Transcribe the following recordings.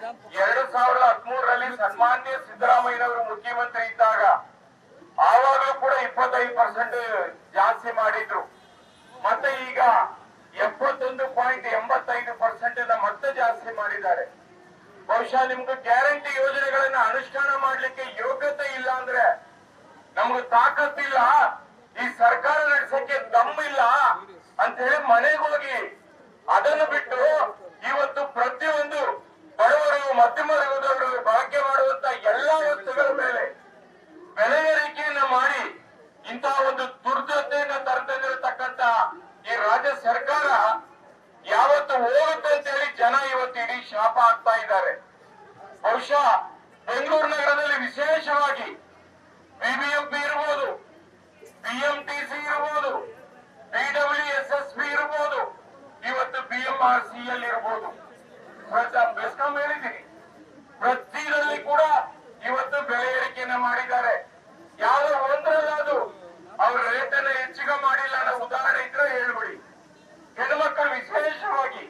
2013ರಲ್ಲಿ ಸನ್ಮಾನ್ಯ ಸಿದ್ದರಾಮಯ್ಯನವರು ಮುಖ್ಯಮಂತ್ರಿ ಇದ್ದಾಗ ಆವಾಗಲೂ ಕೂಡ 25% ಜಾಸ್ತಿ ಮಾಡಿದ್ರು. ಮತ್ತೆ ಈಗ 71.85% ಮತ್ತೆ ಜಾಸ್ತಿ ಮಾಡಿದ್ದಾರೆ. ಬಹುಶಃ ನಿಮ್ಗೆ ಗ್ಯಾರಂಟಿ ಯೋಜನೆಗಳನ್ನ ಅನುಷ್ಠಾನ ಮಾಡ್ಲಿಕ್ಕೆ ಯೋಗ್ಯತೆ ಇಲ್ಲ ಅಂದ್ರೆ, ನಮ್ಗೆ ತಾಕತ್ತಿಲ್ಲ, ಈ ಸರ್ಕಾರ ನಡೆಸಕ್ಕೆ ದಮ್ಮಿಲ್ಲ ಅಂತ ಹೇಳಿ ಮನೆಗೆ ಹೋಗಿ ಅದನ್ನು ಬಿಟ್ಟು ಇವತ್ತು ಪ್ರತಿಯೊಂದು ಬಡವರು ಮಧ್ಯಮ ವರ್ಗದವರು ಬಳಕೆ ಮಾಡುವಂತ ಎಲ್ಲಾ ವಸ್ತುಗಳ ಮೇಲೆ ಬೆಲೆ ಏರಿಕೆಯನ್ನ ಮಾಡಿ ಇಂತಹ ಒಂದು ದುರ್ದತೆಯನ್ನ ತರ್ತಂದಿರತಕ್ಕಂತ ಈ ರಾಜ್ಯ ಸರ್ಕಾರ ಯಾವತ್ತು ಹೋಗುತ್ತೆ ಅಂತ ಹೇಳಿ ಜನ ಇವತ್ತು ಇಡೀ ಶಾಪ ಆಗ್ತಾ ಇದ್ದಾರೆ. ಬಹುಶಃ ಬೆಂಗಳೂರು ನಗರದಲ್ಲಿ ವಿಶೇಷವಾಗಿ ಬಿಬಿಎಂಪಿ ಇರ್ಬೋದು, ಬಿಎಂಟಿಸಿ ಇರ್ಬೋದು, ಬಿಡಬ್ಲ್ಯೂಎಸ್ಎಸ್ಬಿ ಇರ್ಬೋದು, ಇವತ್ತು ಬಿಎಂಆರ್ಸಿಎಲ್ ಇರ್ಬೋದು, ಬೆಸ್ಕಾಂ ಹೇಳಿದ್ದೀನಿ, ಪ್ರತಿಯಲ್ಲಿ ಕೂಡ ಇವತ್ತು ಬೆಲೆ ಏರಿಕೆಯನ್ನ ಮಾಡಿದ್ದಾರೆ. ಯಾವ್ದೋ ಒಂದ್ರಲ್ಲ ಅದು ಅವ್ರ ರೇಟ್ ಅನ್ನ ಹೆಚ್ಚಿಗೆ ಮಾಡಿಲ್ಲ ಅನ್ನೋ ಉದಾಹರಣೆ ಇದ್ರೆ ಹೇಳ್ಬಿಡಿ. ಹೆಣ್ಮಕ್ಳು ವಿಶೇಷವಾಗಿ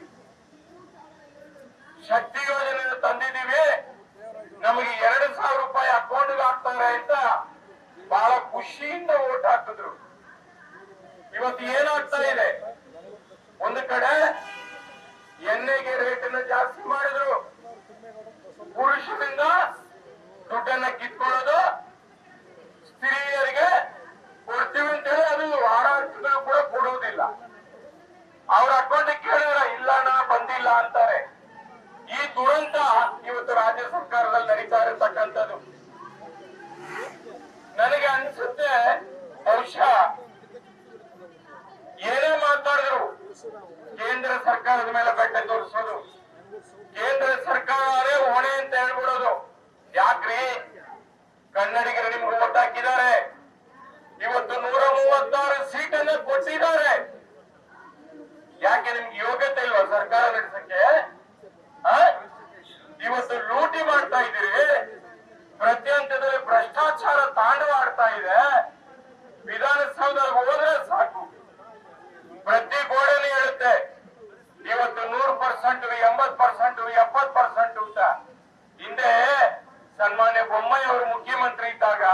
ಶಕ್ತಿ ಯೋಜನೆ ತಂದಿದ್ದೀವಿ, ನಮಗೆ 2,000 ರೂಪಾಯಿ ಅಕೌಂಟ್ಗೆ ಹಾಕ್ತಾರೆ ಅಂತ ಬಹಳ ಖುಷಿಯಿಂದ ಓಟ್ ಹಾಕಿದ್ರು. ಇವತ್ತು ಏನಾಗ್ತಾ ಇದೆ, ಒಂದು ಕಡೆ ಎಣ್ಣೆಗೆ ರೇಟ್ ಅನ್ನು ಜಾಸ್ತಿ ಮಾಡಿದ್ರು, ಪುರುಷರಿಂದ ದುಡ್ಡನ್ನ ಕಿತ್ಕೊಳ್ಳೋದು, ಸ್ತ್ರೀಯರಿಗೆ ಕೊಡ್ತೀವಿ ಅಂತ ಹೇಳಿ ಅದು ವಾರಾಂತ್ಯಗಳು ಕೂಡ ಕೊಡುವುದಿಲ್ಲ. ಅವ್ರ ಅಕೌಂಟಿಗೆ ಕೇಳಿದ್ರ ಇಲ್ಲ ನಾ ಬಂದಿಲ್ಲ ಅಂತಾರೆ. ಈ ದುರಂತ ಇವತ್ತು ರಾಜ್ಯ ಸರ್ಕಾರದಲ್ಲಿ ನಡೀತಾ ಇರತಕ್ಕಂಥದ್ದು. ನನಗೆ ಅನ್ಸುತ್ತೆ ಬಹುಶಃ ಏನೇ ಮಾತಾಡಿದ್ರು ಕೇಂದ್ರ ಸರ್ಕಾರದ ಮೇಲೆ ಬೆಟ್ಟ ತೋರಿಸೋದು, ಕೇಂದ್ರ ಸರ್ಕಾರವೇ ಹೊಣೆ ಅಂತ ಹೇಳ್ಬಿಡೋದು. ಯಾಕ್ರಿ, ಕನ್ನಡಿಗರು ನಿಮ್ಗೆ ಓಟ್ ಹಾಕಿದ್ದಾರೆ, ಇವತ್ತು 136 ಸೀಟನ್ನ ಕೊಟ್ಟಿದ್ದಾರೆ. ಯಾಕೆ ನಿಮ್ಗೆ ಯೋಗ್ಯತೆ ಇಲ್ವಾ ಸರ್ಕಾರ ನಡೆಸಕ್ಕೆ? ಇವತ್ತು ಲೂಟಿ ಮಾಡ್ತಾ ಇದ್ದೀರಿ, ಪ್ರತಿ ಹಂತದಲ್ಲಿ ಭ್ರಷ್ಟಾಚಾರ ತಾಂಡವಾಡ್ತಾ ಇದೆ. ವಿಧಾನಸೌಧಕ್ಕೆ ಹೋದ್ರೆ ಸಾಕು, ಪ್ರತಿ ಗೋಡೆನೇ ಹೇಳುತ್ತೆ ಇವತ್ತು 100%, 80%, 70% ಅಂತ. ಹಿಂದೆ ಸನ್ಮಾನ್ಯ ಬೊಮ್ಮಾಯಿ ಅವರು ಮುಖ್ಯಮಂತ್ರಿ ಇದ್ದಾಗ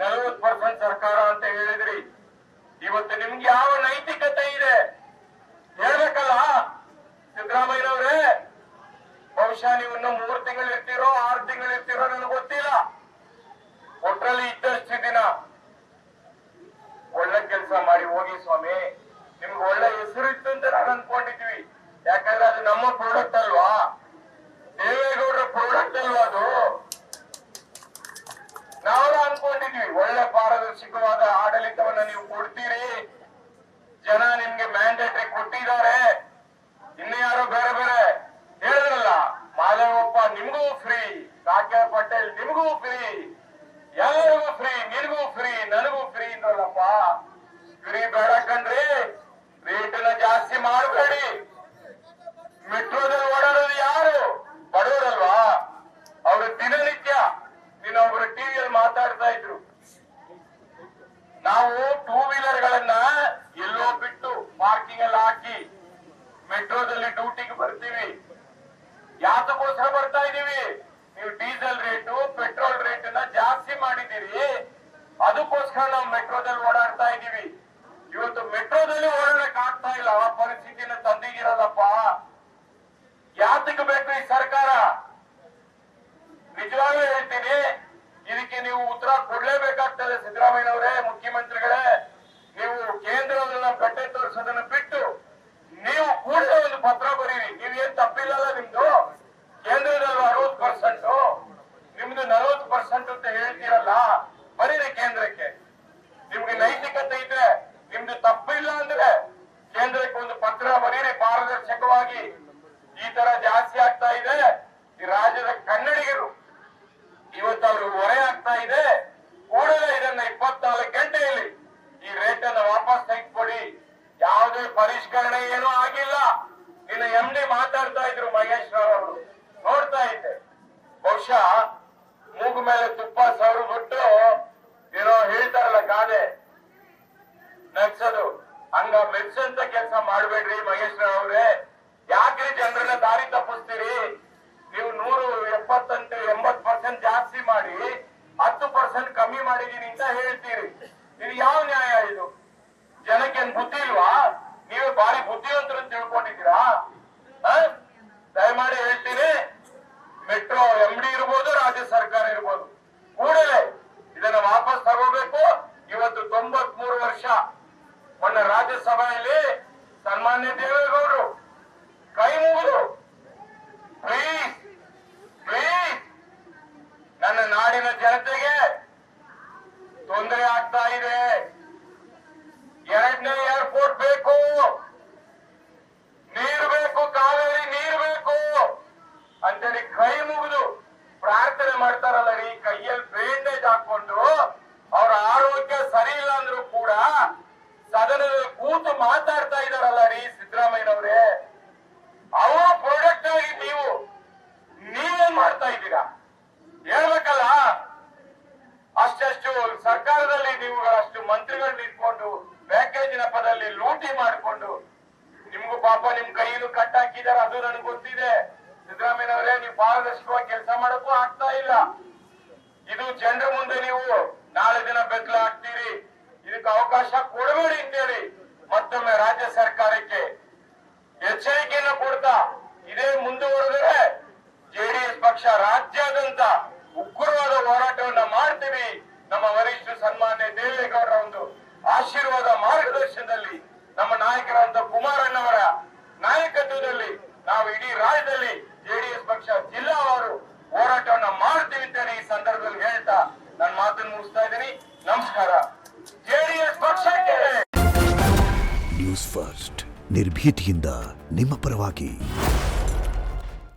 40% ಸರ್ಕಾರ ಅಂತ ಹೇಳಿದ್ರಿ. ಇವತ್ತು ನಿಮ್ಗೆ ಯಾವ ನೈತಿಕತೆ ಇದೆ ಹೇಳ್ಬೇಕಲ್ಲ ಸಿದ್ದರಾಮಯ್ಯನವ್ರೆ. ಬಹುಶಃ ನೀವು ಇನ್ನು 3 ತಿಂಗಳು ಇರ್ತೀರೋ 6 ತಿಂಗಳು ಇರ್ತೀರೋ ನನಗೆ ಗೊತ್ತಿಲ್ಲ. ಒಟ್ರಲ್ಲಿ ಇದ್ದಷ್ಟು ದಿನ ಒಳ್ಳೆ ಕೆಲಸ ಮಾಡಿ ಹೋಗಿ ಸ್ವಾಮಿ. ನಿಮ್ಗೆ ಒಳ್ಳೆ ಹೆಸರು ಇತ್ತು ಅಂತ ನಾನು ಅನ್ಕೊಂಡಿದ್ವಿ. ಯಾಕಂದ್ರೆ ಅದು ನಮ್ಮ ಪ್ರಾಡಕ್ಟ್ ಅಲ್ವಾ, ದೇವೇಗೌಡರ ಪ್ರಾಡಕ್ಟ್ ಅಲ್ವಾ ಅದು. ನಾವು ಅನ್ಕೊಂಡಿದ್ವಿ ಒಳ್ಳೆ ಪಾರದರ್ಶಕವಾದ ಆಡಳಿತವನ್ನ ನೀವು ಕೊಡ್ತೀರಿ, ಜನ ನಿಮ್ಗೆ ಮ್ಯಾಂಡೇಟರಿ ಕೊಟ್ಟಿದ್ದಾರೆ. ಇನ್ನು ಯಾರೋ ಬೇರೆ ಬೇರೆ ಹೇಳಿದ್ರಲ್ಲ, ಮಾಧವಪ್ಪ ನಿಮ್ಗೂ ಫ್ರೀ, ಕಾಕೆ ಪಟೇಲ್ ನಿಮ್ಗೂ ಫ್ರೀ, ಎಲ್ಲರಿಗೂ ಫ್ರೀ, ನಿನಗೂ ಫ್ರೀ, ನನಗೂ ಫ್ರೀ ಇದ್ರಲ್ಲಪ್ಪ. ಫ್ರೀ ಬೇಡ ಕಣ್ರಿ, ರೇಟನ್ನ ಜಾಸ್ತಿ ಮಾಡಬೇಡಿ. ಮೆಟ್ರೋದಲ್ಲಿ ಓಡಾಡೋದು ಯಾರು? ಬಡವರಲ್ವಾ? ಅವರು ದಿನನಿತ್ಯ ಒಬ್ಬರು ಟಿವಿಯಲ್ಲಿ ಮಾತಾಡ್ತಾ ಇದ್ರು, ನಾವು 2 ವೀಲರ್ ಗಳನ್ನ ಎಲ್ಲೋ ಬಿಟ್ಟು ಪಾರ್ಕಿಂಗ್ ಅಲ್ಲಿ ಹಾಕಿ ಮೆಟ್ರೋದಲ್ಲಿ ಡ್ಯೂಟಿಗೆ ಬರ್ತೀವಿ. ಯಾತಕ್ಕೋಸ್ಕರ ಬರ್ತಾ ಇದೀವಿ? ನೀವು ಡೀಸೆಲ್ ರೇಟು ಪೆಟ್ರೋಲ್ ರೇಟ್ ಅನ್ನ ಜಾಸ್ತಿ ಮಾಡಿದ್ದೀರಿ, ಅದಕ್ಕೋಸ್ಕರ ನಾವು ಮೆಟ್ರೋದಲ್ಲಿ ಓಡಾಡ್ತಾ ಇದೀವಿ. ಇವತ್ತು ಮೆಟ್ರೋದಲ್ಲಿ ಓಡಾಡಕ್ ಆಗ್ತಾ ಇಲ್ಲ, ಆ ಪರಿಸ್ಥಿತಿನ ತಂದಿದ್ದೀರಲ್ಲಪ್ಪ. ಯಾತಕ್ಕೆ ಬೇಕು ಈ ಸರ್ಕಾರ? ನಿಜವಾಗ್ಲೂ ಹೇಳ್ತೀನಿ, ಇದಕ್ಕೆ ನೀವು ಉತ್ತರ ಕೊಡ್ಲೇಬೇಕಾಗ್ತದೆ ಸಿದ್ದರಾಮಯ್ಯನವರೇ, ಮುಖ್ಯಮಂತ್ರಿಗಳೇ. ನೀವು ಕೇಂದ್ರದನ್ನ ಬೆಟ್ಟೆ ತೋರಿಸೋದನ್ನ ಬಿಟ್ಟು ನೀವು ಕೂಡಲೇ ಒಂದು ಪತ್ರ ಬರೀರಿ. ನೀವೇನ್ ತಪ್ಪಿಲ್ಲಲ್ಲ, ನಿಮ್ದು ಕೇಂದ್ರದಲ್ಲಿ 60%, ನಿಮ್ದು 40% ಅಂತ ಹೇಳ್ತೀರಲ್ಲ, ಬರೀರಿ ಕೇಂದ್ರಕ್ಕೆ. ನಿಮ್ಗೆ ನೈತಿಕತೆ ಇದ್ರೆ, ನಿಮ್ದು ತಪ್ಪಿಲ್ಲ ಅಂದ್ರೆ ಕೇಂದ್ರಕ್ಕೆ ಒಂದು ಪತ್ರ ಬರೀರಿ ಪಾರದರ್ಶಕವಾಗಿ. ಈ ತರ ಜಾಸ್ತಿ ಆಗ್ತಾ ಇದೆ, ಈ ರಾಜ್ಯದ ಕನ್ನಡಿಗರು ಇವತ್ತು ಅವರು ಹೊರೆ ಆಗ್ತಾ ಇದೆ, ಕೂಡಲೇ ಇದನ್ನ 24 ಗಂಟೆಯಲ್ಲಿ ಈ ರೇಟ್ ಅನ್ನ ವಾಪಸ್ ತೆಗೆದುಕೊಡಿ. ಯಾವುದೇ ಪರಿಷ್ಕರಣೆ ಏನೂ ಆಗಿಲ್ಲ. ಇನ್ನು MD ಮಾತಾಡ್ತಾ ಇದ್ರು ಮಹೇಶ್ ರಾವ್ ಅವರು, ನೋಡ್ತಾ ಇದ್ದೆ. ಬಹುಶಃ ಮೂಗು ಮೇಲೆ ತುಪ್ಪ ಸವರು ಬಿಟ್ಟು ಏನೋ ಹೇಳ್ತಾರಲ್ಲ ಗಾದೆ ನಗ್ಸೋದು, ಹಂಗ ಮೆಚ್ಚಂತ ಕೆಲಸ ಮಾಡ್ಬೇಡ್ರಿ ಮಹೇಶ್ ರಾವ್ ಅವ್ರೆ. ಯಾಕ್ರಿ ಜನರನ್ನ ದಾರಿ ತಪ್ಪಿಸ್ತೀರಿ? ಜನತೆಗೆ ತೊಂದರೆ ಆಗ್ತಾ ಇದೆ. ಎರಡನೇ ಏರ್ಪೋರ್ಟ್ ಬೇಕು, ನೀರು ಬೇಕು, ಕಾವೇರಿ ನೀರು ಬೇಕು ಅಂತೇಳಿ ಕೈ ಮುಗಿದು ಪ್ರಾರ್ಥನೆ ಮಾಡ್ತಾರಲ್ಲ ರೀ, ಕೈಯಲ್ಲಿ ಬ್ಯಾಂಡೇಜ್ ಹಾಕೊಂಡು. ಅವರ ಆರೋಗ್ಯ ಸರಿ ಇಲ್ಲ ಅಂದ್ರೂ ಕೂಡ ಸದನದಲ್ಲಿ ಕೂತು ಮಾತಾಡ್ತಾ ಇದಾರಲ್ಲ ರೀ ಸಿದ್ದರಾಮಯ್ಯನವರೇ. ಅವರು ಪ್ರಾಡಕ್ಟ್ ಆಗಿ ನೀವೇನ್ ಮಾಡ್ತಾ ಇದ್ದೀರಾ ಹೇಳ್ಬೇಕಲ್ಲ. ಅಷ್ಟು ಸರ್ಕಾರದಲ್ಲಿ ನೀವು ಅಷ್ಟು ಮಂತ್ರಿಗಳನ್ನ ಇಟ್ಕೊಂಡು ಪ್ಯಾಕೇಜ್ ನೆಪದಲ್ಲಿ ಲೂಟಿ ಮಾಡಿಕೊಂಡು ನಿಮ್ಗೂ ಪಾಪ ನಿಮ್ ಕೈಯನ್ನು ಕಟ್ ಹಾಕಿದಾರೆ, ಅದು ನನಗೆ ಗೊತ್ತಿದೆ. ಸಿದ್ದರಾಮಯ್ಯನವರೇ, ನೀವು ಪಾರದರ್ಶಕವಾಗಿ ಕೆಲಸ ಮಾಡಕ್ಕೂ ಆಗ್ತಾ ಇಲ್ಲ. ಇದು ಜನರ ಮುಂದೆ ನೀವು ನಾಳೆ ದಿನ ಬೆತ್ತಲ ಹಾಕ್ತೀರಿ. ಇದಕ್ಕೆ ಅವಕಾಶ ಕೊಡಬೇಡಿ ಅಂತೇಳಿ ಮತ್ತೊಮ್ಮೆ ರಾಜ್ಯ ಸರ್ಕಾರಕ್ಕೆ ಎಚ್ಚರಿಕೆಯನ್ನು ಕೊಡ್ತಾ, ಇದೇ ಮುಂದುವರೆದರೆ ಜೆಡಿಎಸ್ ಪಕ್ಷ ರಾಜ್ಯಾದ್ಯಂತ ಉಗ್ರವಾದ ಹೋರಾಟವನ್ನ ಮಾಡ್ತೀವಿ. ನಮ್ಮ ವರಿಷ್ಠ ಸನ್ಮಾನ್ಯ ದೇವೇಗೌಡರ ಒಂದು ಆಶೀರ್ವಾದ ಮಾರ್ಗದರ್ಶನದಲ್ಲಿ, ನಮ್ಮ ನಾಯಕರಾದ ಕುಮಾರಣ್ಣವರ ನಾಯಕತ್ವದಲ್ಲಿ ನಾವು ಇಡೀ ರಾಜ್ಯದಲ್ಲಿ ಜೆಡಿಎಸ್ ಪಕ್ಷ ಜಿಲ್ಲಾವಾರು ಹೋರಾಟವನ್ನ ಮಾಡ್ತೀವಿ ಅಂತ ಈ ಸಂದರ್ಭದಲ್ಲಿ ಹೇಳ್ತಾ ನನ್ನ ಮಾತನ್ನು ಮುಗಿಸ್ತಾ ಇದ್ದೀನಿ. ನಮಸ್ಕಾರ. ಜೆಡಿಎಸ್ ಪಕ್ಷಕ್ಕೆ. ನ್ಯೂಸ್ ಫಸ್ಟ್ ನಿರ್ಭೀತಿಯಿಂದ ನಿಮ್ಮ ಪರವಾಗಿ.